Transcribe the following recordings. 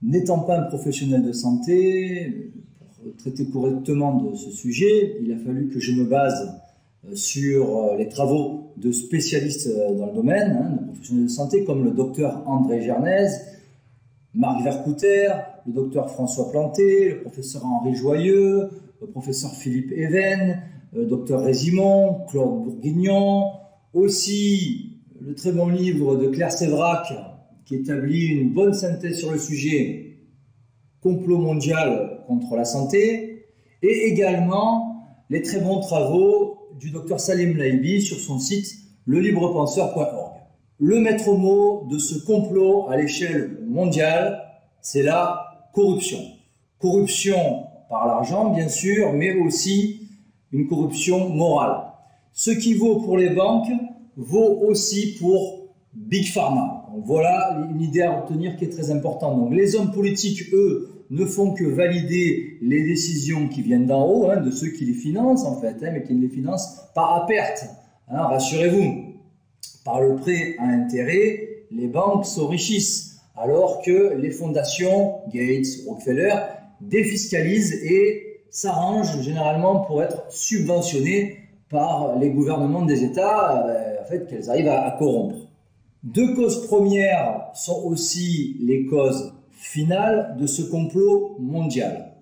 N'étant pas un professionnel de santé, pour traiter correctement de ce sujet, il a fallu que je me base sur les travaux de spécialistes dans le domaine, de professionnels de santé, comme le docteur André Gernez, Marc Vercouter, le docteur François Planté, le professeur Henri Joyeux, le professeur Philippe Even, le docteur Résimond, Claude Bourguignon, aussi le très bon livre de Claire Sévrac, qui établit une bonne synthèse sur le sujet, Complot mondial contre la santé, et également les très bons travaux du docteur Salim Laibi sur son site lelibrepenseur.org. Le maître mot de ce complot à l'échelle mondiale, c'est la corruption. Corruption par l'argent, bien sûr, mais aussi une corruption morale. Ce qui vaut pour les banques vaut aussi pour Big Pharma. Donc voilà une idée à retenir qui est très importante. Donc les hommes politiques, eux, ne font que valider les décisions qui viennent d'en haut, de ceux qui les financent en fait, mais qui ne les financent pas à perte. Rassurez-vous, par le prêt à intérêt, les banques s'enrichissent, alors que les fondations, Gates, Rockefeller, défiscalisent et s'arrangent généralement pour être subventionnées par les gouvernements des États, en fait, qu'elles arrivent à corrompre. Deux causes premières sont aussi les causes finales de ce complot mondial.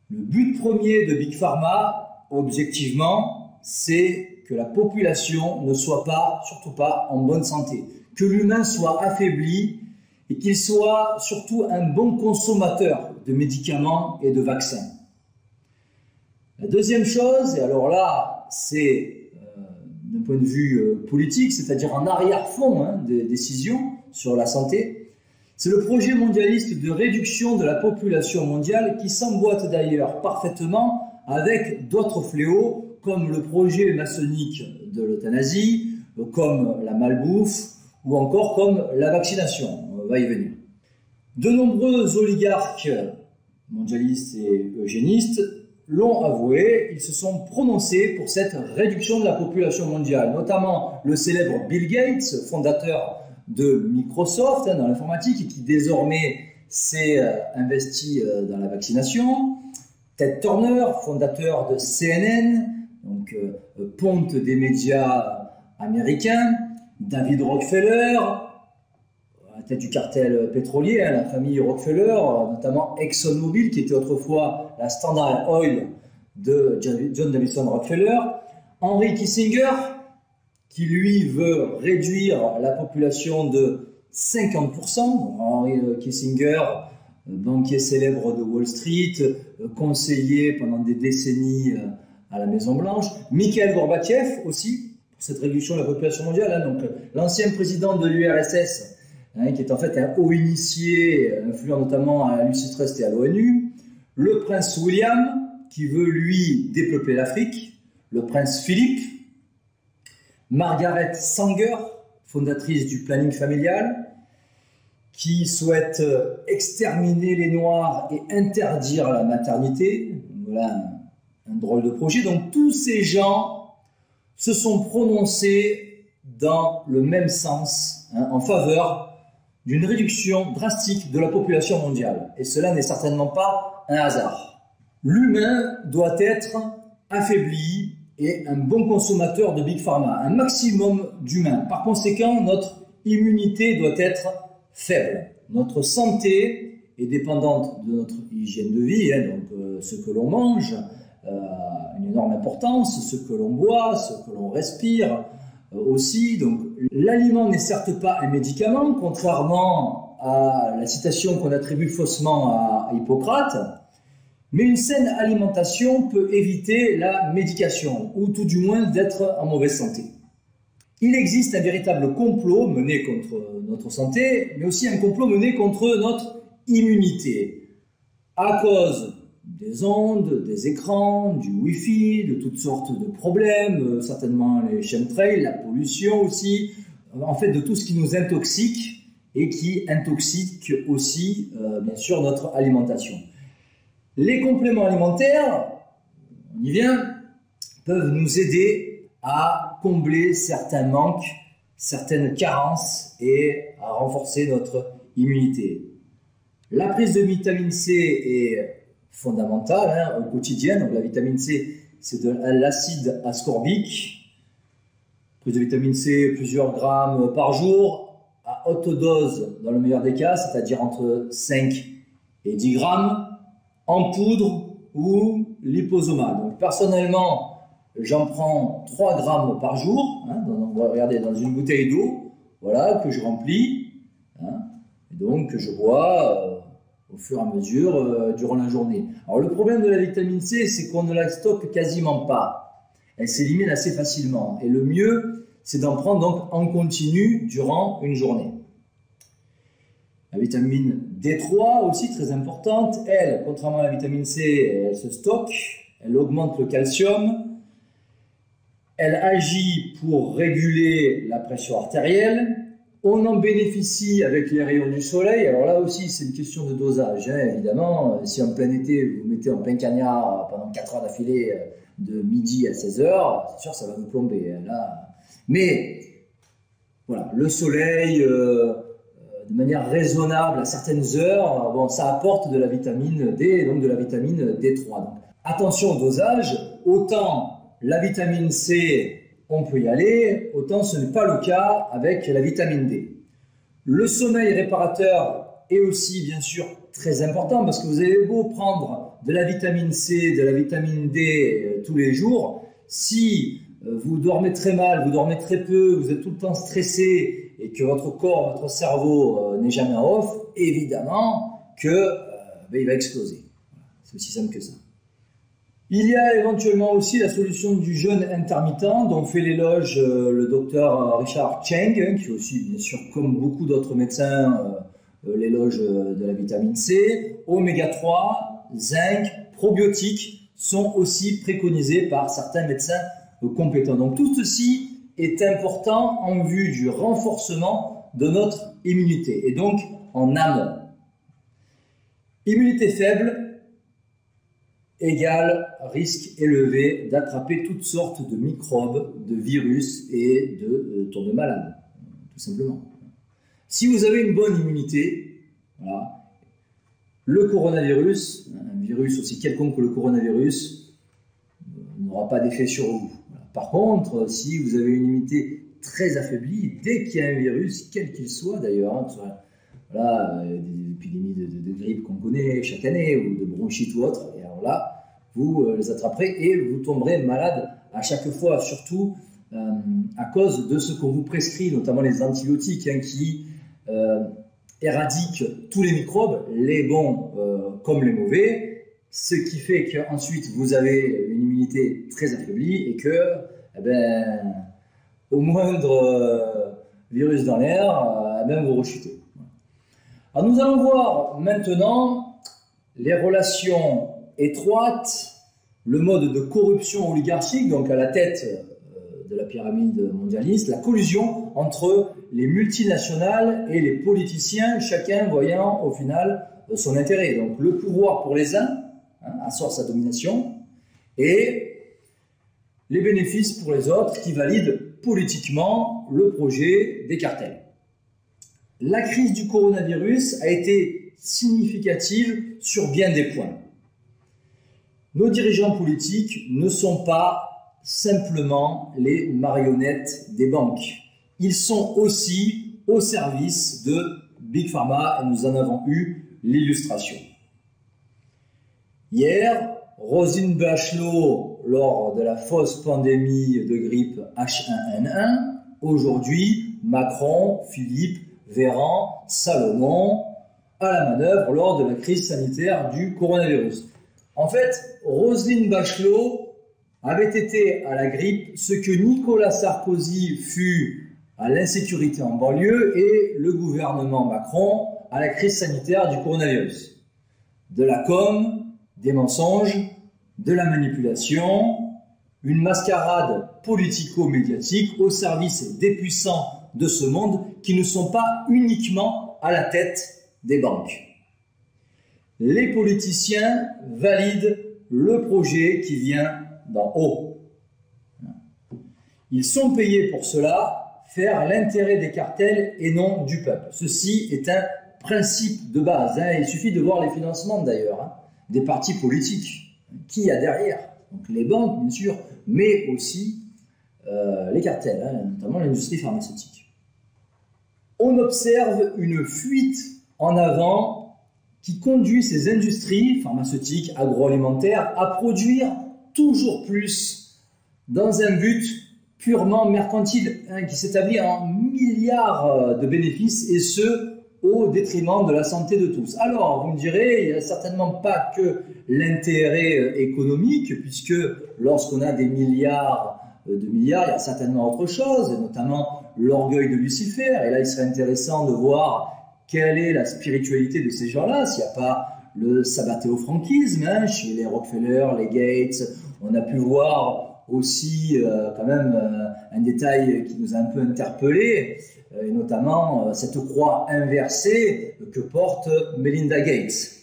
Le but premier de Big Pharma, objectivement, c'est que la population ne soit pas, surtout pas, en bonne santé, que l'humain soit affaibli et qu'il soit surtout un bon consommateur de médicaments et de vaccins. La deuxième chose, et alors là, c'est d'un point de vue politique, c'est-à-dire en arrière-fond des décisions sur la santé, c'est le projet mondialiste de réduction de la population mondiale qui s'emboîte d'ailleurs parfaitement avec d'autres fléaux comme le projet maçonnique de l'euthanasie, comme la malbouffe ou encore comme la vaccination. On va y venir. De nombreux oligarques mondialistes et eugénistes l'ont avoué, ils se sont prononcés pour cette réduction de la population mondiale, notamment le célèbre Bill Gates, fondateur de Microsoft dans l'informatique et qui désormais s'est investi dans la vaccination, Ted Turner, fondateur de CNN, donc ponte des médias américains, David Rockefeller, à la tête du cartel pétrolier, la famille Rockefeller, notamment ExxonMobil, qui était autrefois la Standard Oil de John Davison Rockefeller, Henry Kissinger, qui lui veut réduire la population de 50%, donc Henry Kissinger, banquier célèbre de Wall Street, conseiller pendant des décennies à la Maison-Blanche, Mikhail Gorbatchev aussi, pour cette réduction de la population mondiale, donc l'ancien président de l'URSS, qui est en fait un haut initié, influent notamment à Lucis Trust et à l'ONU, le prince William, qui veut lui dépeupler l'Afrique, le prince Philippe, Margaret Sanger, fondatrice du planning familial, qui souhaite exterminer les Noirs et interdire la maternité. Voilà un drôle de projet. Donc tous ces gens se sont prononcés dans le même sens, en faveur d'une réduction drastique de la population mondiale. Et cela n'est certainement pas un hasard. L'humain doit être affaibli et un bon consommateur de Big Pharma, un maximum d'humains. Par conséquent, notre immunité doit être faible. Notre santé est dépendante de notre hygiène de vie, donc ce que l'on mange a une énorme importance, ce que l'on boit, ce que l'on respire aussi. Donc l'aliment n'est certes pas un médicament, contrairement à la citation qu'on attribue faussement à Hippocrate, mais une saine alimentation peut éviter la médication, ou tout du moins d'être en mauvaise santé. Il existe un véritable complot mené contre notre santé, mais aussi un complot mené contre notre immunité, à cause des ondes, des écrans, du Wi-Fi, de toutes sortes de problèmes, certainement les chemtrails, la pollution aussi, en fait de tout ce qui nous intoxique et qui intoxique aussi, bien sûr, notre alimentation. Les compléments alimentaires, on y vient, peuvent nous aider à combler certains manques, certaines carences et à renforcer notre immunité. La prise de vitamine C est fondamentale hein, au quotidien. Donc la vitamine C, c'est de l'acide ascorbique. Prise de vitamine C, plusieurs grammes par jour, à haute dose dans le meilleur des cas, c'est-à-dire entre 5 et 10 grammes, en poudre ou liposomal. Donc personnellement, j'en prends 3 grammes par jour, hein, regardez, dans une bouteille d'eau, voilà, que je remplis, hein, et donc que je bois au fur et à mesure durant la journée. Alors le problème de la vitamine C, c'est qu'on ne la stocke quasiment pas. Elle s'élimine assez facilement. Et le mieux, c'est d'en prendre donc en continu durant une journée. La vitamine D3 aussi très importante. Elle, contrairement à la vitamine C, elle se stocke, elle augmente le calcium, elle agit pour réguler la pression artérielle. On en bénéficie avec les rayons du soleil. Alors là aussi, c'est une question de dosage, hein, évidemment. Si en plein été, vous mettez en plein cagnard pendant 4 heures d'affilée, de midi à 16 heures, c'est sûr, ça va vous plomber. Hein, là. Mais voilà, le soleil, de manière raisonnable, à certaines heures, bon, ça apporte de la vitamine D, donc de la vitamine D3. Donc, attention au dosage, autant la vitamine C, on peut y aller, autant ce n'est pas le cas avec la vitamine D. Le sommeil réparateur est aussi, bien sûr, très important parce que vous avez beau prendre de la vitamine C, de la vitamine D tous les jours, si vous dormez très mal, vous dormez très peu, vous êtes tout le temps stressé et que votre corps, votre cerveau n'est jamais en off, évidemment que il va exploser. C'est aussi simple que ça. Il y a éventuellement aussi la solution du jeûne intermittent dont fait l'éloge le docteur Richard Cheng, qui aussi, bien sûr, comme beaucoup d'autres médecins, l'éloge de la vitamine C. Oméga 3, zinc, probiotiques sont aussi préconisés par certains médecins compétents. Donc tout ceci est important en vue du renforcement de notre immunité et donc en amont. Immunité faible égale risque élevé d'attraper toutes sortes de microbes, de virus et de tomber malade, tout simplement. Si vous avez une bonne immunité, voilà, le coronavirus, un virus aussi quelconque que le coronavirus, n'aura pas d'effet sur vous. Voilà. Par contre, si vous avez une immunité très affaiblie, dès qu'il y a un virus, quel qu'il soit d'ailleurs, hein, voilà, des épidémies de grippe qu'on connaît chaque année, ou de bronchite ou autre, et alors là, vous les attraperez et vous tomberez malade à chaque fois, surtout à cause de ce qu'on vous prescrit, notamment les antibiotiques, hein, qui éradiquent tous les microbes, les bons comme les mauvais, ce qui fait qu'ensuite vous avez une immunité très affaiblie et que, eh ben, au moindre virus dans l'air, vous rechutez. Alors nous allons voir maintenant les relations étroites, le mode de corruption oligarchique, donc à la tête de la pyramide mondialiste, la collusion entre les multinationales et les politiciens, chacun voyant au final son intérêt. Donc le pouvoir pour les uns, hein, assure sa domination, et les bénéfices pour les autres qui valident politiquement le projet des cartels. La crise du coronavirus a été significative sur bien des points. Nos dirigeants politiques ne sont pas simplement les marionnettes des banques. Ils sont aussi au service de Big Pharma et nous en avons eu l'illustration. Hier, Roselyne Bachelot lors de la fausse pandémie de grippe H1N1. Aujourd'hui, Macron, Philippe, Véran, Salomon à la manœuvre lors de la crise sanitaire du coronavirus. En fait, Roselyne Bachelot avait été à la grippe ce que Nicolas Sarkozy fut à l'insécurité en banlieue et le gouvernement Macron à la crise sanitaire du coronavirus. De la com, des mensonges, de la manipulation, une mascarade politico-médiatique au service des puissants de ce monde qui ne sont pas uniquement à la tête des banques. Les politiciens valident le projet qui vient d'en haut. Ils sont payés pour cela, faire l'intérêt des cartels et non du peuple. Ceci est un principe de base. Il suffit de voir les financements d'ailleurs, des partis politiques. Qui y a derrière? Donc les banques, bien sûr, mais aussi les cartels, notamment l'industrie pharmaceutique. On observe une fuite en avant qui conduit ces industries pharmaceutiques, agroalimentaires à produire toujours plus dans un but purement mercantile, qui s'établit en milliards de bénéfices, et ce, au détriment de la santé de tous. Alors, vous me direz, il n'y a certainement pas que l'intérêt économique, puisque lorsqu'on a des milliards de milliards, il y a certainement autre chose, et notamment l'orgueil de Lucifer. Et là, il serait intéressant de voir quelle est la spiritualité de ces gens-là, s'il n'y a pas le sabbatéo-franquisme, chez les Rockefeller, les Gates. On a pu voir aussi quand même un détail qui nous a un peu interpellés, et notamment cette croix inversée que porte Melinda Gates.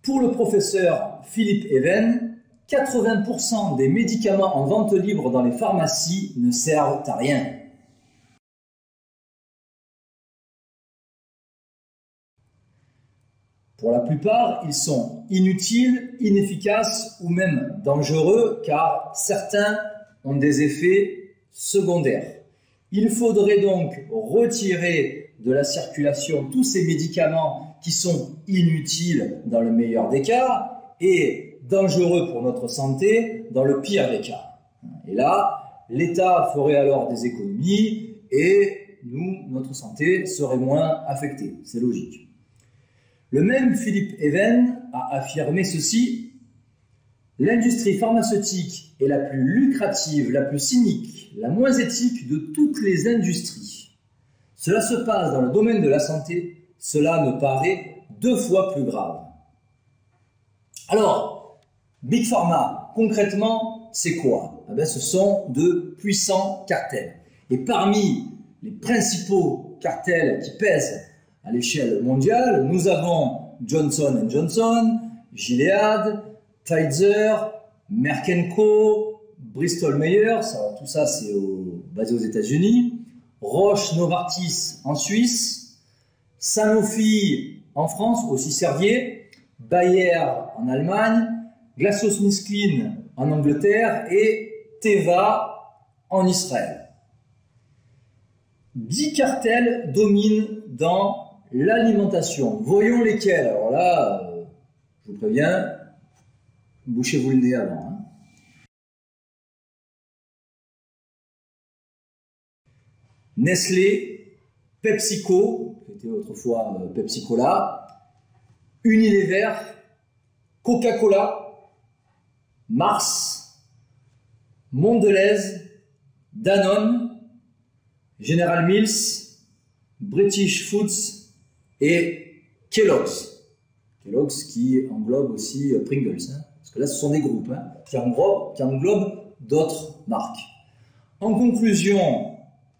Pour le professeur Philip Even, 80% des médicaments en vente libre dans les pharmacies ne servent à rien. Pour la plupart, ils sont inutiles, inefficaces ou même dangereux, car certains ont des effets secondaires. Il faudrait donc retirer de la circulation tous ces médicaments qui sont inutiles dans le meilleur des cas et dangereux pour notre santé dans le pire des cas. Et là, l'État ferait alors des économies et nous, notre santé serait moins affectée. C'est logique. Le même Philip Even a affirmé ceci: l'industrie pharmaceutique est la plus lucrative, la plus cynique, la moins éthique de toutes les industries. Cela se passe dans le domaine de la santé, cela me paraît 2 fois plus grave. Alors, Big Pharma, concrètement, c'est quoi? Ce sont de puissants cartels. Et parmi les principaux cartels qui pèsent à l'échelle mondiale, nous avons Johnson & Johnson, Gilead, Pfizer, Merck & Co, Bristol Myers, tout ça c'est basé aux États-Unis, Roche Novartis en Suisse, Sanofi en France, aussi Servier, Bayer en Allemagne, GlaxoSmithKline en Angleterre et Teva en Israël. 10 cartels dominent dans l'alimentation. Voyons lesquels. Alors là, je vous préviens, bouchez-vous le nez avant. Nestlé, PepsiCo, qui était autrefois Pepsi-Cola, Unilever, Coca-Cola, Mars, Mondelez, Danone, General Mills, British Foods et Kellogg's. Kellogg's qui englobe aussi Pringles, parce que là ce sont des groupes qui englobent d'autres marques. En conclusion,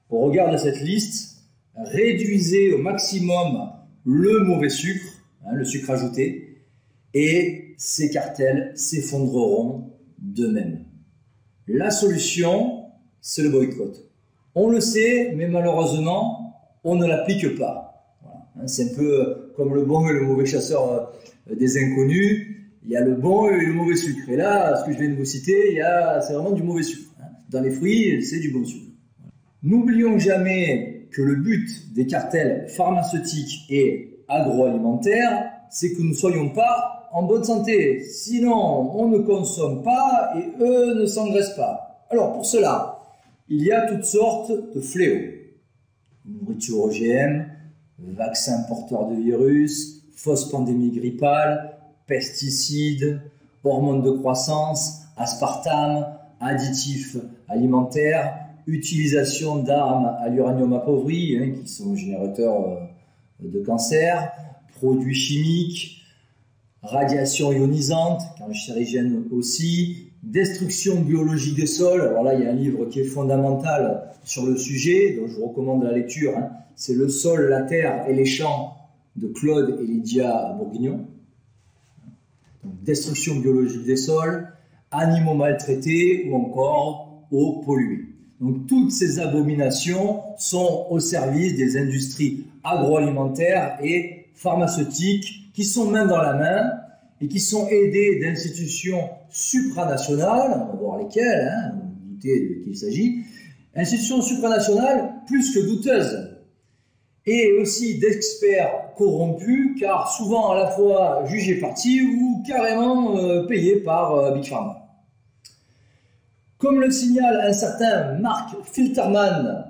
au regard de cette liste, réduisez au maximum le mauvais sucre, le sucre ajouté, et ces cartels s'effondreront d'eux-mêmes. La solution, c'est le boycott. On le sait, mais malheureusement, on ne l'applique pas. Voilà. C'est un peu comme le bon et le mauvais chasseur des inconnus. Il y a le bon et le mauvais sucre. Et là, ce que je viens de vous citer, c'est vraiment du mauvais sucre. Dans les fruits, c'est du bon sucre. N'oublions jamais que le but des cartels pharmaceutiques et agroalimentaires, c'est que nous ne soyons pas en bonne santé. Sinon, on ne consomme pas et eux ne s'engraissent pas. Alors pour cela, il y a toutes sortes de fléaux. Nourriture OGM, vaccins porteurs de virus, fausses pandémies grippales, pesticides, hormones de croissance, aspartame, additifs alimentaires, utilisation d'armes à l'uranium appauvri, qui sont générateurs de cancer, produits chimiques, radiation ionisante, cancérigène aussi, destruction biologique des sols. Alors là, il y a un livre qui est fondamental sur le sujet, dont je vous recommande la lecture. C'est Le sol, la terre et les champs de Claude et Lydia Bourguignon. Donc, destruction biologique des sols, animaux maltraités ou encore eau polluée. Donc toutes ces abominations sont au service des industries agroalimentaires et pharmaceutiques qui sont main dans la main et qui sont aidées d'institutions supranationales, on va voir lesquelles, vous doutez de qui il s'agit, institutions supranationales plus que douteuses, et aussi d'experts corrompus, car souvent à la fois jugés partis ou carrément payés par Big Pharma. Comme le signale un certain Mark Filterman,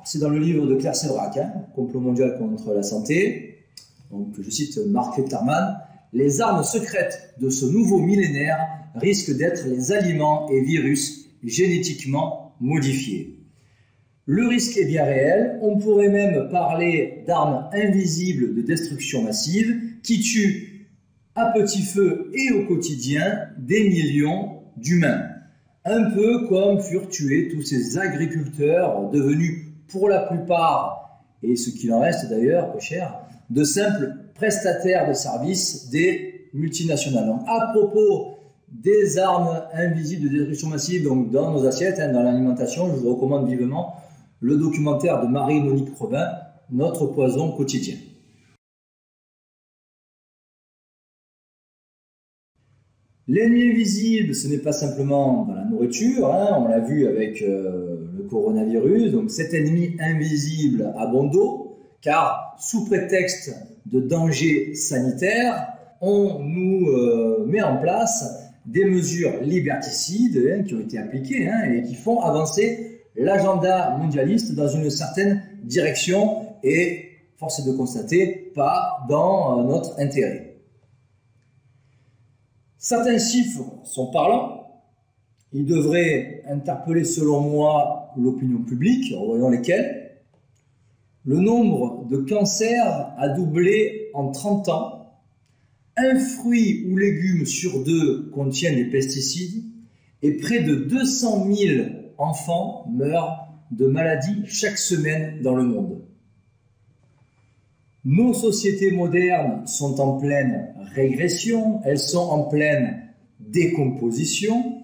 c'est dans le livre de Claire Séverac, Complot mondial contre la santé, donc je cite Mark Filterman, « Les armes secrètes de ce nouveau millénaire risquent d'être les aliments et virus génétiquement modifiés. Le risque est bien réel, on pourrait même parler d'armes invisibles de destruction massive qui tuent à petit feu et au quotidien des millions d'humains. Un peu comme furent tués tous ces agriculteurs devenus pour la plupart, et ce qu'il en reste d'ailleurs, peu cher, de simples prestataires de services des multinationales. Donc, à propos des armes invisibles de destruction massive donc dans nos assiettes, dans l'alimentation, je vous recommande vivement le documentaire de Marie-Monique Robin, Notre poison quotidien. L'ennemi invisible, ce n'est pas simplement dans la nourriture, on l'a vu avec le coronavirus, donc cet ennemi invisible a bon dos, car sous prétexte de danger sanitaire, on nous met en place des mesures liberticides qui ont été appliquées et qui font avancer l'agenda mondialiste dans une certaine direction et, force est de constater, pas dans notre intérêt. Certains chiffres sont parlants, ils devraient interpeller selon moi l'opinion publique, en voyant lesquels. Le nombre de cancers a doublé en 30 ans, un fruit ou légume sur deux contient des pesticides et près de 200 000 enfants meurent de maladies chaque semaine dans le monde. Nos sociétés modernes sont en pleine régression, elles sont en pleine décomposition.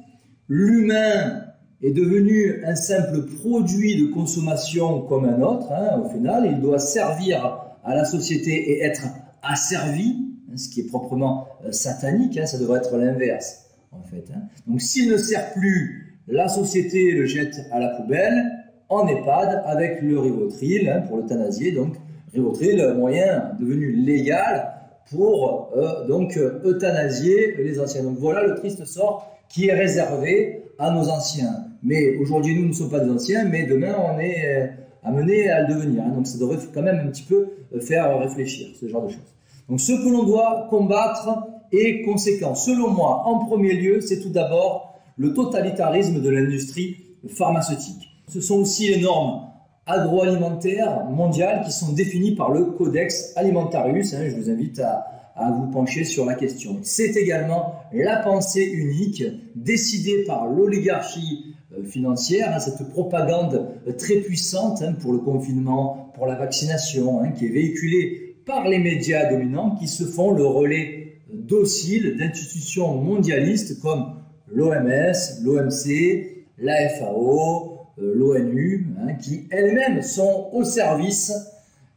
L'humain est devenu un simple produit de consommation comme un autre. Au final, il doit servir à la société et être asservi, ce qui est proprement satanique, ça devrait être l'inverse en fait. Donc s'il ne sert plus, la société le jette à la poubelle, en EHPAD avec le Rivotril pour l'euthanasier, donc Rivotril, moyen devenu légal pour donc euthanasier les anciens. Donc voilà le triste sort qui est réservé à nos anciens. Mais aujourd'hui, nous ne sommes pas des anciens, mais demain, on est amené à le devenir. Donc ça devrait quand même un petit peu faire réfléchir, ce genre de choses. Donc ce que l'on doit combattre est conséquent. Selon moi, en premier lieu, c'est tout d'abord le totalitarisme de l'industrie pharmaceutique. Ce sont aussi les normes agroalimentaires mondiales qui sont définies par le Codex Alimentarius. Je vous invite à vous pencher sur la question. C'est également la pensée unique décidée par l'oligarchie financière, cette propagande très puissante pour le confinement, pour la vaccination, qui est véhiculée par les médias dominants qui se font le relais docile d'institutions mondialistes comme l'OMS, l'OMC, la FAO, l'ONU, qui elles-mêmes sont au service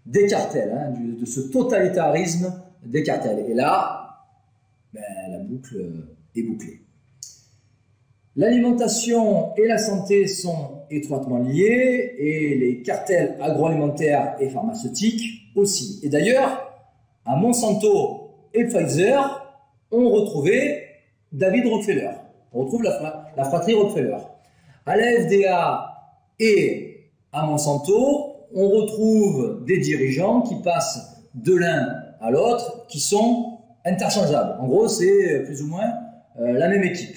des cartels, de ce totalitarisme des cartels. Et là, la boucle est bouclée. L'alimentation et la santé sont étroitement liées et les cartels agroalimentaires et pharmaceutiques aussi. Et d'ailleurs, à Monsanto et Pfizer, on retrouvait David Rockefeller. On retrouve la fratrie Rockefeller. À la FDA et à Monsanto, on retrouve des dirigeants qui passent de l'un à l'autre, qui sont interchangeables. En gros, c'est plus ou moins la même équipe.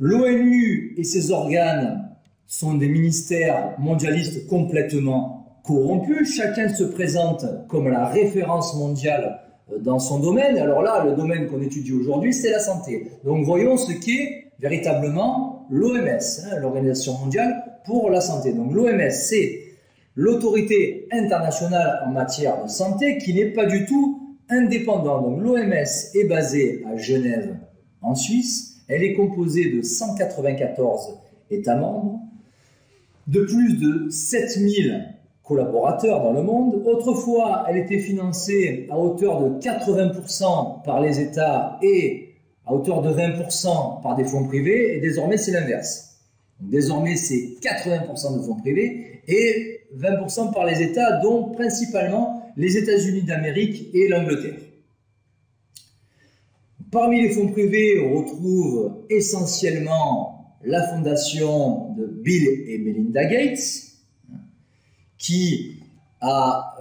L'ONU et ses organes sont des ministères mondialistes complètement corrompus. Chacun se présente comme la référence mondiale dans son domaine. Alors là, le domaine qu'on étudie aujourd'hui, c'est la santé. Donc voyons ce qu'est véritablement l'OMS, l'Organisation mondiale pour la santé. Donc l'OMS, c'est l'autorité internationale en matière de santé qui n'est pas du tout indépendante. Donc l'OMS est basée à Genève, en Suisse. Elle est composée de 194 États membres. de plus de 7000 collaborateurs dans le monde. Autrefois, elle était financée à hauteur de 80% par les États et à hauteur de 20% par des fonds privés, et désormais c'est l'inverse. Désormais c'est 80% de fonds privés et 20% par les États, dont principalement les États-Unis d'Amérique et l'Angleterre. Parmi les fonds privés, on retrouve essentiellement la fondation de Bill et Melinda Gates, qui a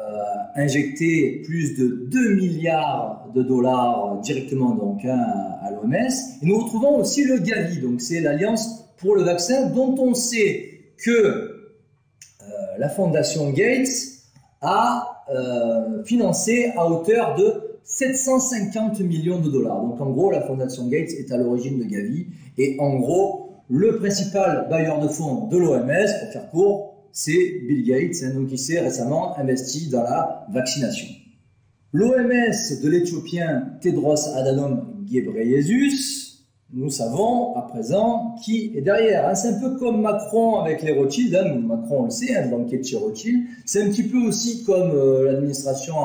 injecté plus de 2 milliards de dollars directement donc, à l'OMS. Et nous retrouvons aussi le Gavi, donc c'est l'Alliance pour le vaccin, dont on sait que la fondation Gates a financé à hauteur de 750 millions de dollars. Donc en gros, la fondation Gates est à l'origine de Gavi. Et en gros, le principal bailleur de fonds de l'OMS, pour faire court, c'est Bill Gates, donc qui s'est récemment investi dans la vaccination. L'OMS de l'Éthiopien Tedros Adhanom Ghebreyesus, nous savons à présent qui est derrière. C'est un peu comme Macron avec les Rothschild. Macron, on le sait, le banquier de chez Rothschild. C'est un petit peu aussi comme l'administration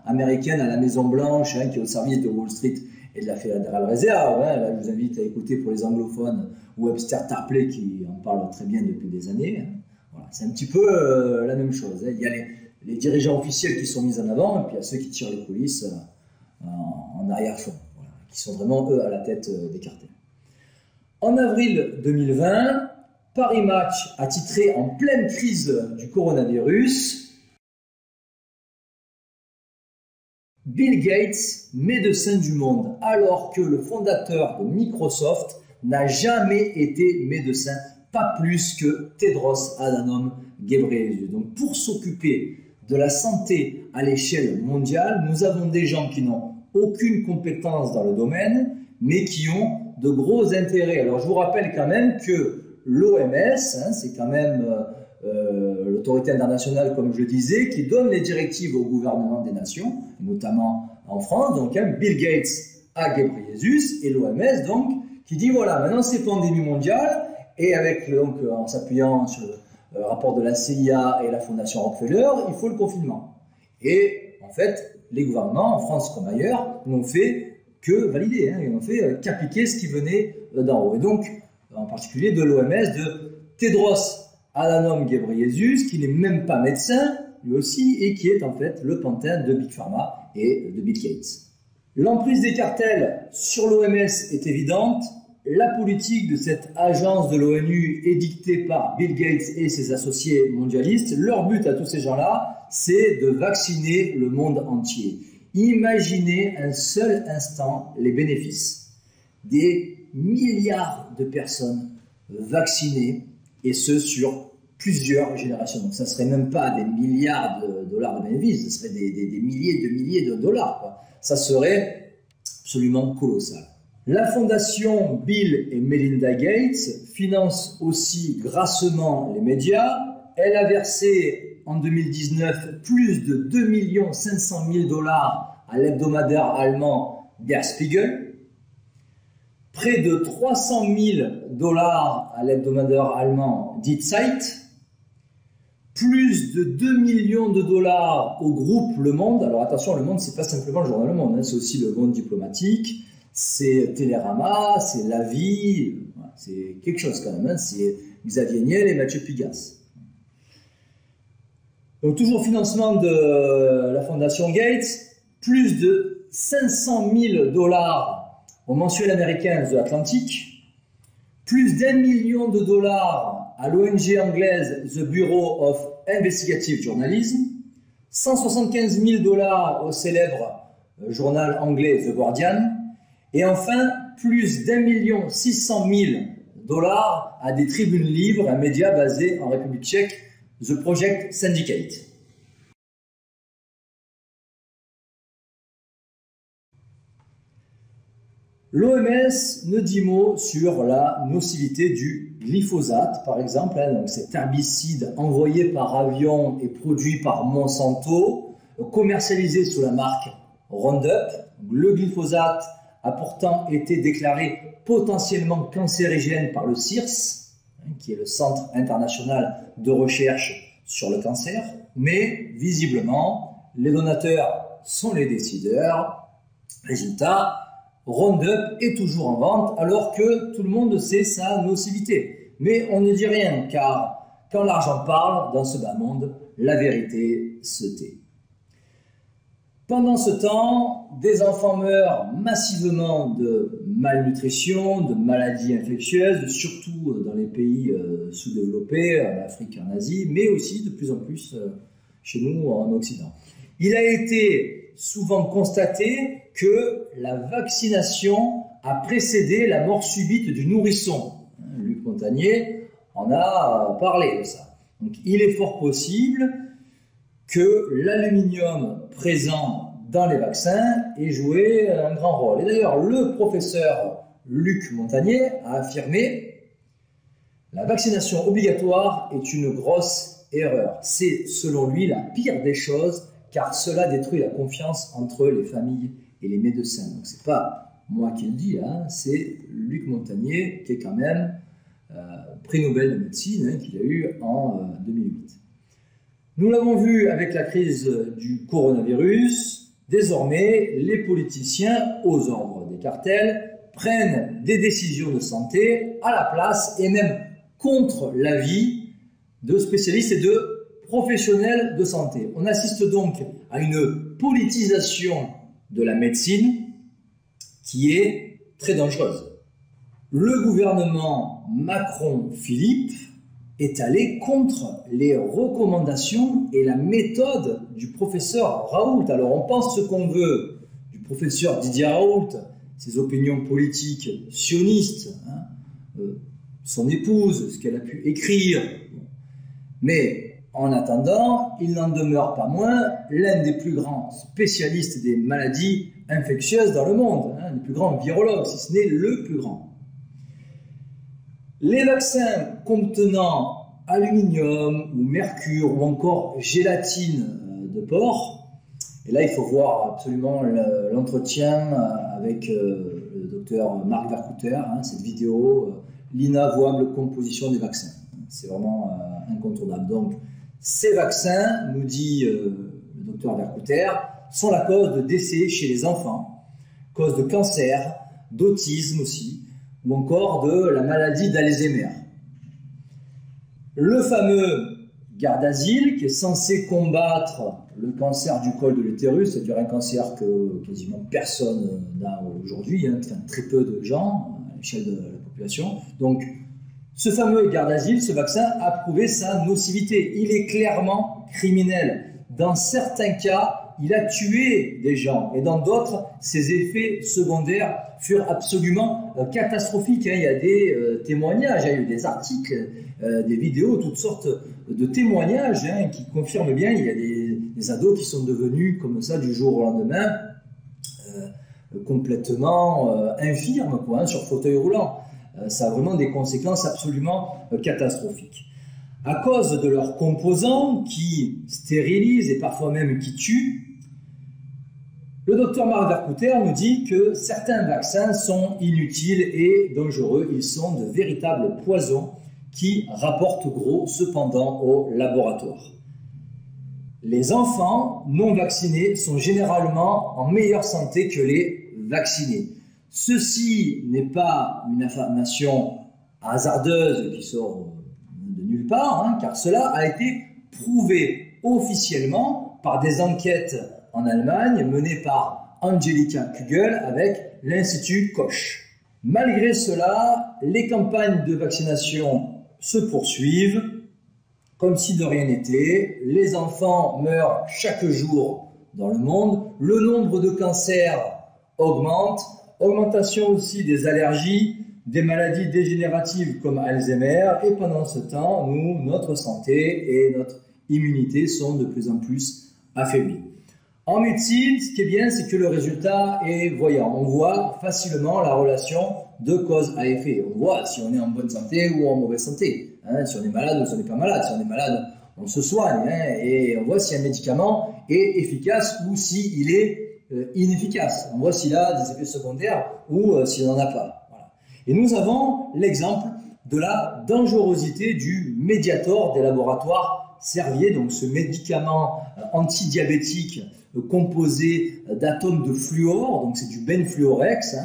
américaine à la Maison-Blanche, qui est au service de Wall Street et de la Federal Reserve. Là, je vous invite à écouter pour les anglophones Webster Tarpley qui en parle très bien depuis des années. Voilà, c'est un petit peu la même chose. Il y a les dirigeants officiels qui sont mis en avant, et puis il y a ceux qui tirent les coulisses en arrière-fond, voilà, qui sont vraiment, eux, à la tête des cartels. En avril 2020, Paris Match a titré en pleine crise du coronavirus « Bill Gates, médecin du monde », alors que le fondateur de Microsoft n'a jamais été médecin, pas plus que Tedros Adhanom Ghebreyesus. Donc pour s'occuper de la santé à l'échelle mondiale, nous avons des gens qui n'ont aucune compétence dans le domaine, mais qui ont de gros intérêts. Alors je vous rappelle quand même que l'OMS, c'est quand même l'autorité internationale, comme je le disais, qui donne les directives au gouvernement des nations, notamment en France. Donc Bill Gates à Ghebreyesus et l'OMS donc qui dit voilà, maintenant c'est pandémie mondiale, et avec donc en s'appuyant sur le rapport de la CIA et la fondation Rockefeller, il faut le confinement. Et en fait, les gouvernements en France comme ailleurs n'ont fait que valider, ils n'ont fait qu'appliquer ce qui venait d'en haut. Et donc, en particulier de l'OMS, de Tedros Adhanom Ghebreyesus, qui n'est même pas médecin, lui aussi, et qui est en fait le pantin de Big Pharma et de Bill Gates. L'emprise des cartels sur l'OMS est évidente. La politique de cette agence de l'ONU est dictée par Bill Gates et ses associés mondialistes. Leur but à tous ces gens-là, c'est de vacciner le monde entier. Imaginez un seul instant les bénéfices. Des milliards de personnes vaccinées, et ce sur plusieurs générations. Donc ça ne serait même pas des milliards de dollars de bénéfices, ce serait des milliers de dollars, quoi. Ça serait absolument colossal. La fondation Bill et Melinda Gates finance aussi grassement les médias. Elle a versé en 2019 plus de 2 500 000 dollars à l'hebdomadaire allemand Der Spiegel, près de 300 000 dollars à l'hebdomadaire allemand Die Zeit, plus de 2 millions de dollars au groupe Le Monde. Alors attention, Le Monde, c'est pas simplement le journal Le Monde, c'est aussi Le Monde diplomatique, c'est Télérama, c'est La Vie, c'est quelque chose quand même, c'est Xavier Niel et Mathieu Pigasse. Donc toujours financement de la fondation Gates, plus de 500 000 dollars au mensuel américain The Atlantic, plus d'1 million de dollars à l'ONG anglaise The Bureau of Investigative Journalism, 175 000 dollars au célèbre journal anglais The Guardian, et enfin plus d'1 600 000 dollars à des tribunes libres, un média basé en République tchèque, The Project Syndicate. L'OMS ne dit mot sur la nocivité du glyphosate, par exemple, donc cet herbicide envoyé par avion et produit par Monsanto, commercialisé sous la marque Roundup. Le glyphosate a pourtant été déclaré potentiellement cancérigène par le CIRS, qui est le Centre international de recherche sur le cancer, mais visiblement, les donateurs sont les décideurs. Résultat, Roundup est toujours en vente alors que tout le monde sait sa nocivité. Mais on ne dit rien car quand l'argent parle dans ce bas monde, la vérité se tait. Pendant ce temps, des enfants meurent massivement de malnutrition, de maladies infectieuses, surtout dans les pays sous-développés, en Afrique, en Asie, mais aussi de plus en plus chez nous en Occident. Il a été souvent constaté que la vaccination a précédé la mort subite du nourrisson. Luc Montagnier en a parlé de ça. Donc, il est fort possible que l'aluminium présent dans les vaccins ait joué un grand rôle. Et d'ailleurs, le professeur Luc Montagnier a affirmé « La vaccination obligatoire est une grosse erreur. C'est, selon lui, la pire des choses, car cela détruit la confiance entre les familles et les médecins. » Donc, ce n'est pas moi qui le dis, hein, c'est Luc Montagnier, qui est quand même prix Nobel de médecine, qu'il a eu en 2008. Nous l'avons vu avec la crise du coronavirus, désormais les politiciens aux ordres des cartels prennent des décisions de santé à la place et même contre l'avis de spécialistes et de professionnels de santé. On assiste donc à une politisation de la médecine qui est très dangereuse. Le gouvernement Macron-Philippe est allé contre les recommandations et la méthode du professeur Raoult. Alors on pense ce qu'on veut du professeur Didier Raoult, ses opinions politiques sionistes, hein, son épouse, ce qu'elle a pu écrire. Mais en attendant, il n'en demeure pas moins l'un des plus grands spécialistes des maladies infectieuses dans le monde, hein, le plus grand virologue, si ce n'est le plus grand. Les vaccins contenant aluminium ou mercure ou encore gélatine de porc, et là il faut voir absolument l'entretien avec le docteur Marc Vercouter, hein, cette vidéo, l'inavouable composition des vaccins. C'est vraiment incontournable. Donc ces vaccins, nous dit le docteur Vercouter, sont la cause de décès chez les enfants, cause de cancer, d'autisme aussi, ou encore de la maladie d'Alzheimer. Le fameux Gardasil, qui est censé combattre le cancer du col de l'utérus, c'est-à-dire un cancer que quasiment personne n'a aujourd'hui, hein, très peu de gens à l'échelle de la population. Donc, ce fameux Gardasil, ce vaccin, a prouvé sa nocivité. Il est clairement criminel. Dans certains cas, il a tué des gens, et dans d'autres, ses effets secondaires furent absolument catastrophiques. Il y a des témoignages, il y a eu des articles, des vidéos, toutes sortes de témoignages qui confirment bien. Il y a des ados qui sont devenus comme ça du jour au lendemain, complètement infirmes, quoi, sur fauteuil roulant. Ça a vraiment des conséquences absolument catastrophiques. À cause de leurs composants qui stérilisent et parfois même qui tuent, le docteur Marc Vercouter nous dit que certains vaccins sont inutiles et dangereux. Ils sont de véritables poisons qui rapportent gros cependant au laboratoire. Les enfants non vaccinés sont généralement en meilleure santé que les vaccinés. Ceci n'est pas une information hasardeuse qui sort de nulle part, hein, car cela a été prouvé officiellement par des enquêtes en Allemagne menées par Angelika Kugel avec l'Institut Koch. Malgré cela, les campagnes de vaccination se poursuivent comme si de rien n'était. Les enfants meurent chaque jour dans le monde. Le nombre de cancers augmente. Augmentation aussi des allergies, des maladies dégénératives comme Alzheimer. Et pendant ce temps, notre santé et notre immunité sont de plus en plus affaiblies. En médecine, ce qui est bien, c'est que le résultat est voyant. On voit facilement la relation de cause à effet. On voit si on est en bonne santé ou en mauvaise santé. Hein, si on est malade ou si on n'est pas malade. Si on est malade, on se soigne. Hein, et on voit si un médicament est efficace ou s'il est inefficace. On voit s'il a des effets secondaires ou s'il n'en a pas. Voilà. Et nous avons l'exemple de la dangerosité du Mediator des laboratoires Servier, donc ce médicament antidiabétique composé d'atomes de fluor, donc c'est du benfluorex,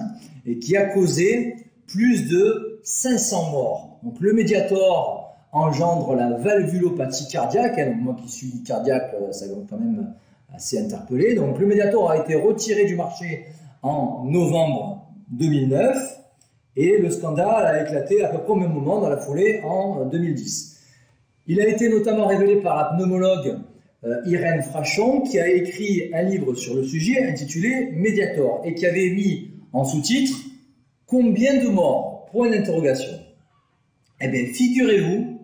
et qui a causé plus de 500 morts. Donc le Mediator engendre la valvulopathie cardiaque, donc moi qui suis cardiaque, ça m'a quand même assez interpellé. Donc le Mediator a été retiré du marché en novembre 2009 et le scandale a éclaté à peu près au même moment, dans la foulée, en 2010. Il a été notamment révélé par la pneumologue Irène Frachon, qui a écrit un livre sur le sujet intitulé Mediator et qui avait mis en sous-titre « Combien de morts ?» Point d'interrogation. Eh bien, figurez-vous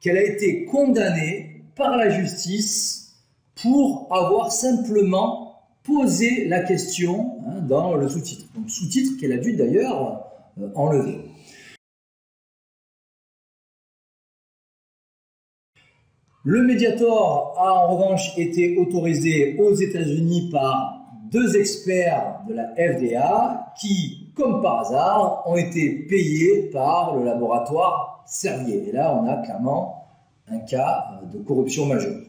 qu'elle a été condamnée par la justice pour avoir simplement posé la question dans le sous-titre. Donc, sous-titre qu'elle a dû d'ailleurs enlever. Le Mediator a en revanche été autorisé aux États-Unis par 2 experts de la FDA qui, comme par hasard, ont été payés par le laboratoire Servier. Et là, on a clairement un cas de corruption majeure.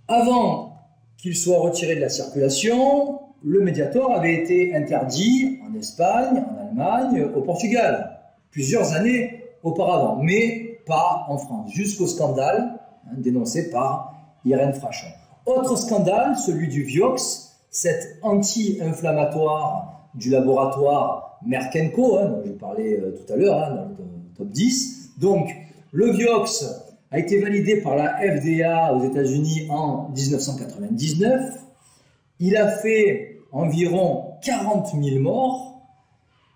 Avant qu'il soit retiré de la circulation, le Mediator avait été interdit en Espagne, en Allemagne, au Portugal, plusieurs années auparavant, mais pas en France, jusqu'au scandale dénoncé par Irène Frachon. Autre scandale, celui du Vioxx, cet anti-inflammatoire du laboratoire Merck & Co, dont je parlais tout à l'heure, dans le top 10. Donc, le Vioxx a été validé par la FDA aux États-Unis en 1999. Il a fait environ 40 000 morts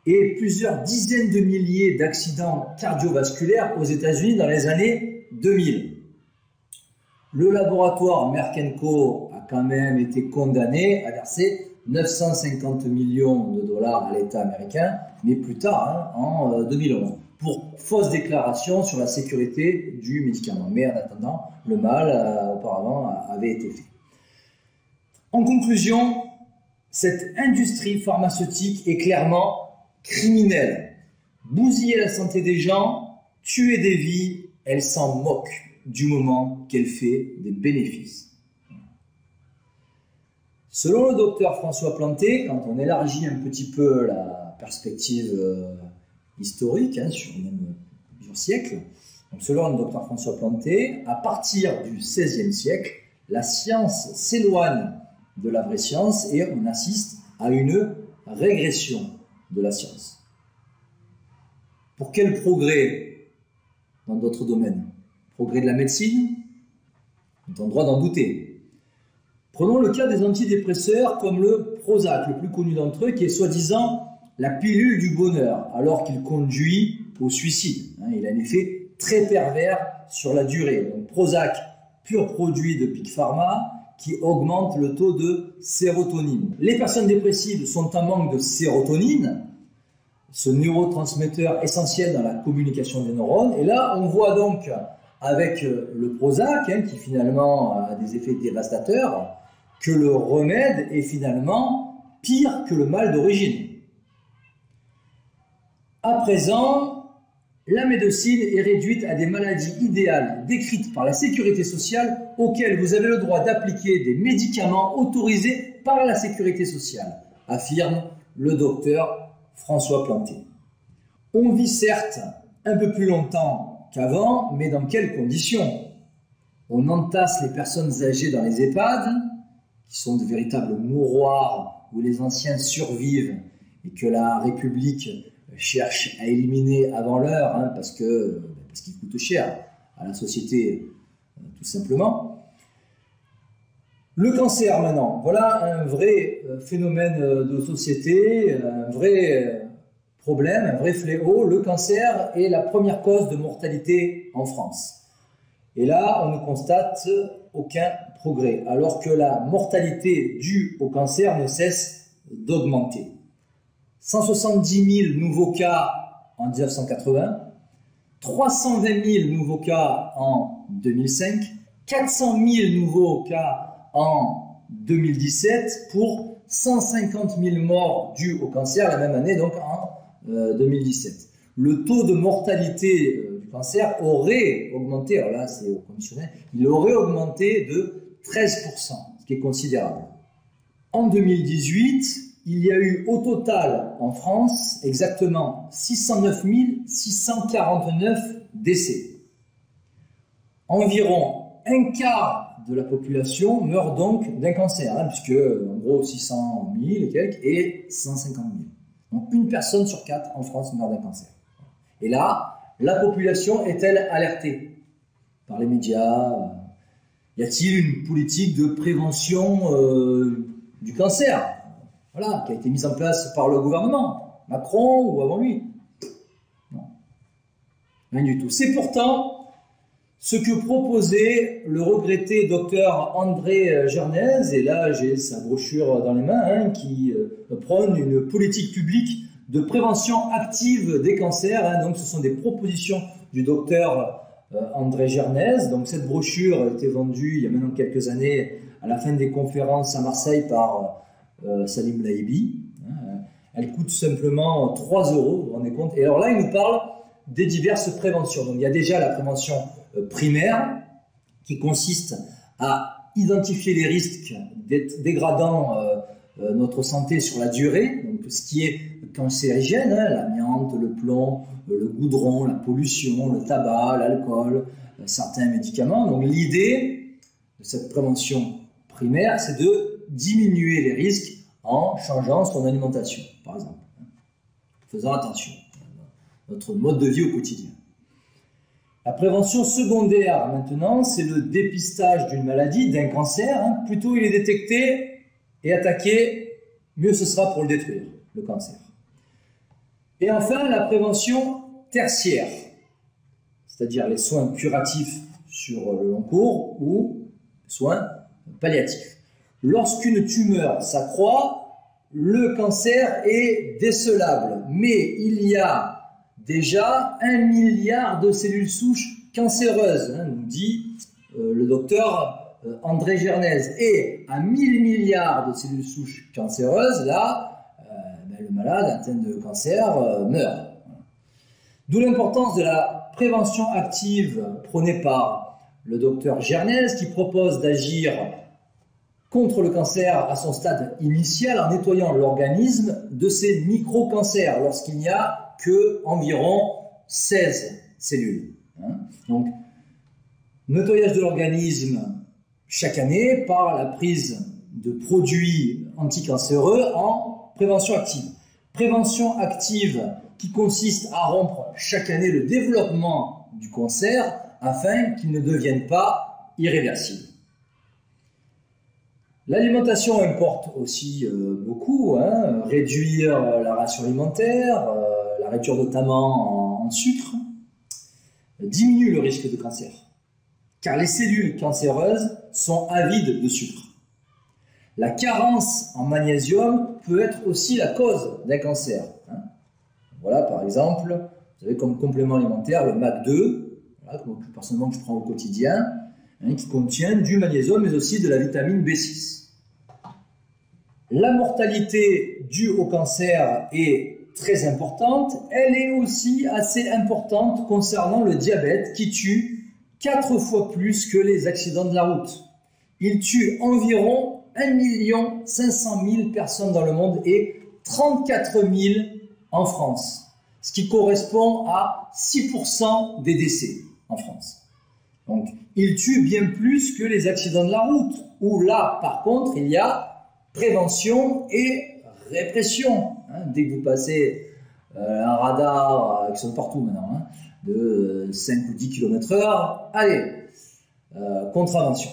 et plusieurs dizaines de milliers d'accidents cardiovasculaires aux États-Unis dans les années 2000. Le laboratoire Merck & Co a quand même été condamné à verser 950 millions de dollars à l'État américain, mais plus tard, en 2011, pour fausse déclaration sur la sécurité du médicament. Mais en attendant, le mal auparavant avait été fait. En conclusion, cette industrie pharmaceutique est clairement criminelle. Bousiller la santé des gens, tuer des vies, elle s'en moque du moment qu'elle fait des bénéfices. Selon le docteur François Planté, quand on élargit un petit peu la perspective historique, sur même plusieurs siècles, donc selon le docteur François Planté, à partir du XVIe siècle, la science s'éloigne de la vraie science et on assiste à une régression de la science. Pour quel progrès dans d'autres domaines? Progrès de la médecine? On a le droit d'en douter. Prenons le cas des antidépresseurs comme le Prozac, le plus connu d'entre eux, qui est soi-disant la pilule du bonheur, alors qu'il conduit au suicide. Il a un effet très pervers sur la durée. Donc, Prozac, pur produit de Big Pharma, qui augmente le taux de sérotonine. Les personnes dépressives sont en manque de sérotonine, ce neurotransmetteur essentiel dans la communication des neurones. Et là, on voit donc avec le Prozac, qui finalement a des effets dévastateurs, que le remède est finalement pire que le mal d'origine. À présent, la médecine est réduite à des maladies idéales décrites par la sécurité sociale auxquelles vous avez le droit d'appliquer des médicaments autorisés par la sécurité sociale, affirme le docteur François Planté. On vit certes un peu plus longtemps qu'avant, mais dans quelles conditions? On entasse les personnes âgées dans les EHPAD, qui sont de véritables mouroirs où les anciens survivent et que la République cherche à éliminer avant l'heure, parce qu'ils coûtent cher à la société, tout simplement. Le cancer maintenant, voilà un vrai phénomène de société, un vrai problème, un vrai fléau. Le cancer est la première cause de mortalité en France. Et là, on ne constate aucun progrès, alors que la mortalité due au cancer ne cesse d'augmenter. 170 000 nouveaux cas en 1980, 320 000 nouveaux cas en 2005, 400 000 nouveaux cas en 2017 pour 150 000 morts dues au cancer la même année, donc en 2017. le taux de mortalité du cancer aurait augmenté, alors là c'est au conditionnel, il aurait augmenté de 13%, ce qui est considérable. En 2018, il y a eu au total en France exactement 609 649 décès. Environ un quart de la population meurt donc d'un cancer, hein, puisque en gros 600 000 et quelques et 150 000. Donc une personne sur 4 en France meurt d'un cancer. Et là, la population est-elle alertée par les médias? Y a-t-il une politique de prévention du cancer, voilà, qui a été mise en place par le gouvernement, Macron ou avant lui? Non, rien du tout. C'est pourtant ce que proposait le regretté docteur André Gernez, et là j'ai sa brochure dans les mains, hein, qui prône une politique publique de prévention active des cancers. Hein, donc ce sont des propositions du docteur André Gernez. Donc cette brochure a été vendue il y a maintenant quelques années à la fin des conférences à Marseille par Salim Laïbi. Elle coûte simplement 3 €, vous vous rendez compte? Et alors là, il nous parle des diverses préventions. Donc il y a déjà la prévention primaire, qui consiste à identifier les risques dégradant notre santé sur la durée, donc tout ce qui est cancérigène, hein, l'amiante, le plomb, le goudron, la pollution, le tabac, l'alcool, certains médicaments. Donc l'idée de cette prévention primaire, c'est de diminuer les risques en changeant son alimentation, par exemple, faisant attention à notre mode de vie au quotidien. La prévention secondaire, maintenant, c'est le dépistage d'une maladie, d'un cancer. Hein. Plus tôt il est détecté et attaqué, mieux ce sera pour le détruire, le cancer. Et enfin, la prévention tertiaire, c'est-à-dire les soins curatifs sur le long cours ou soins palliatifs. Lorsqu'une tumeur s'accroît, le cancer est décelable, mais il y a déjà 1 milliard de cellules souches cancéreuses, hein, nous dit le docteur André Gernez. Et à 1000 milliards de cellules souches cancéreuses, là, le malade atteint de cancer meurt. D'où l'importance de la prévention active prônée par le docteur Gernez, qui propose d'agir contre le cancer à son stade initial en nettoyant l'organisme de ses micro-cancers lorsqu'il n'y a que environ 16 cellules. Hein. Donc, nettoyage de l'organisme chaque année par la prise de produits anticancéreux en prévention active. Prévention active qui consiste à rompre chaque année le développement du cancer afin qu'il ne devienne pas irréversible. L'alimentation importe aussi beaucoup, hein, réduire la ration alimentaire, la réduire notamment en sucre, diminue le risque de cancer, car les cellules cancéreuses sont avides de sucre. La carence en magnésium peut être aussi la cause d'un cancer. Hein. Voilà, par exemple, vous avez comme complément alimentaire le MAC2, voilà, personnellement que je prends au quotidien, hein, qui contient du magnésium, mais aussi de la vitamine B6. La mortalité due au cancer est très importante. Elle est aussi assez importante concernant le diabète, qui tue 4 fois plus que les accidents de la route. Il tue environ 1 500 000 personnes dans le monde et 34 000 en France, ce qui correspond à 6% des décès en France. Donc, il tue bien plus que les accidents de la route, où là, par contre, il y a prévention et répression. Hein, dès que vous passez un radar qui sont partout maintenant, hein, de 5 ou 10 km/h, allez, contravention.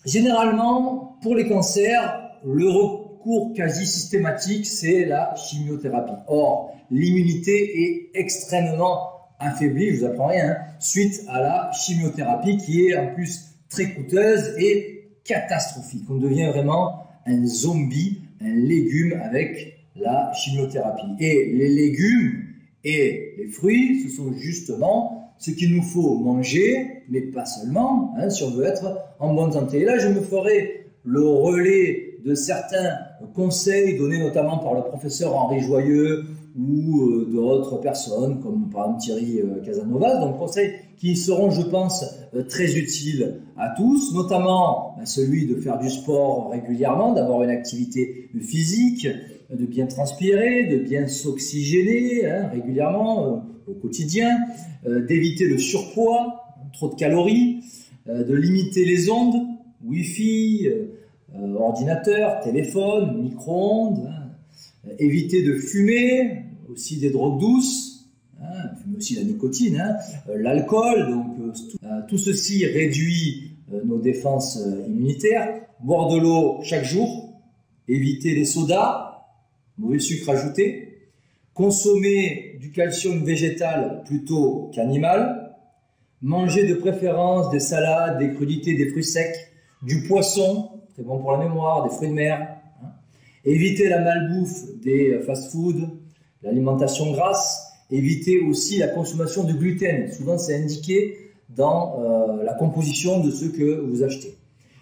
Généralement, pour les cancers, le recours quasi systématique, c'est la chimiothérapie. Or, l'immunité est extrêmement affaiblie, je vous apprends rien, hein, suite à la chimiothérapie qui est en plus très coûteuse et catastrophique. On devient vraiment un zombie, un légume avec la chimiothérapie. Et les légumes et les fruits, ce sont justement ce qu'il nous faut manger, mais pas seulement, hein, si on veut être en bonne santé. Et là, je me ferai le relais de certains conseils donnés notamment par le professeur Henri Joyeux ou d'autres personnes, comme par exemple Thierry Casanovas. Donc conseils qui seront, je pense, très utiles à tous, notamment celui de faire du sport régulièrement, d'avoir une activité physique, de bien transpirer, de bien s'oxygéner régulièrement au quotidien, d'éviter le surpoids, trop de calories, de limiter les ondes, Wi-Fi, ordinateur, téléphone, micro-ondes, éviter de fumer, aussi des drogues douces, fumer aussi la nicotine, l'alcool, donc tout ceci réduit nos défenses immunitaires. Boire de l'eau chaque jour, éviter les sodas, mauvais sucre ajouté, consommer du calcium végétal plutôt qu'animal, manger de préférence des salades, des crudités, des fruits secs, du poisson, très bon pour la mémoire, des fruits de mer, éviter la malbouffe des fast-foods, l'alimentation grasse, éviter aussi la consommation de gluten. Souvent, c'est indiqué dans la composition de ce que vous achetez.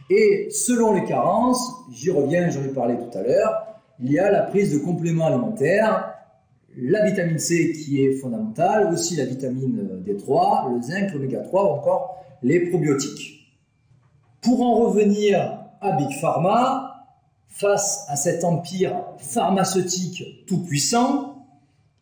Et selon les carences, j'y reviens, j'en ai parlé tout à l'heure, il y a la prise de compléments alimentaires, la vitamine C qui est fondamentale, aussi la vitamine D3, le zinc, l'oméga 3 ou encore les probiotiques. Pour en revenir à Big Pharma, face à cet empire pharmaceutique tout puissant,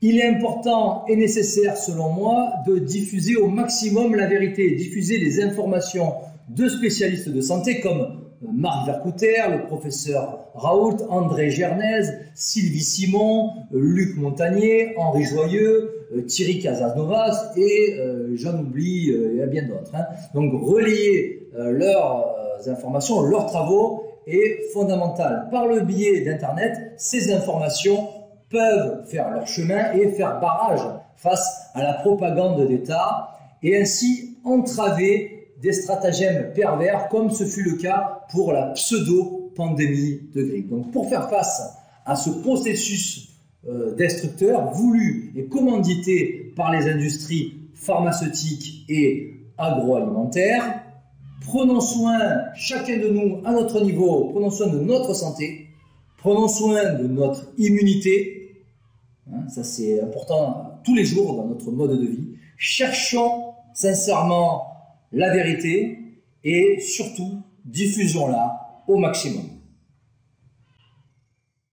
il est important et nécessaire, selon moi, de diffuser au maximum la vérité, diffuser les informations de spécialistes de santé comme Marc Vercouter, le professeur Raoult, André Gernez, Sylvie Simon, Luc Montagnier, Henri Joyeux, Thierry Casanovas et j'en oublie, il y a bien d'autres. Donc relayer leurs informations, leurs travaux est fondamental. Par le biais d'Internet, ces informations peuvent faire leur chemin et faire barrage face à la propagande d'État et ainsi entraver des stratagèmes pervers comme ce fut le cas pour la pseudo-pandémie de grippe. Donc pour faire face à ce processus destructeur voulu et commandité par les industries pharmaceutiques et agroalimentaires, prenons soin, chacun de nous, à notre niveau, prenons soin de notre santé, prenons soin de notre immunité, ça c'est important tous les jours dans notre mode de vie, cherchons sincèrement la vérité et surtout diffusons-la au maximum.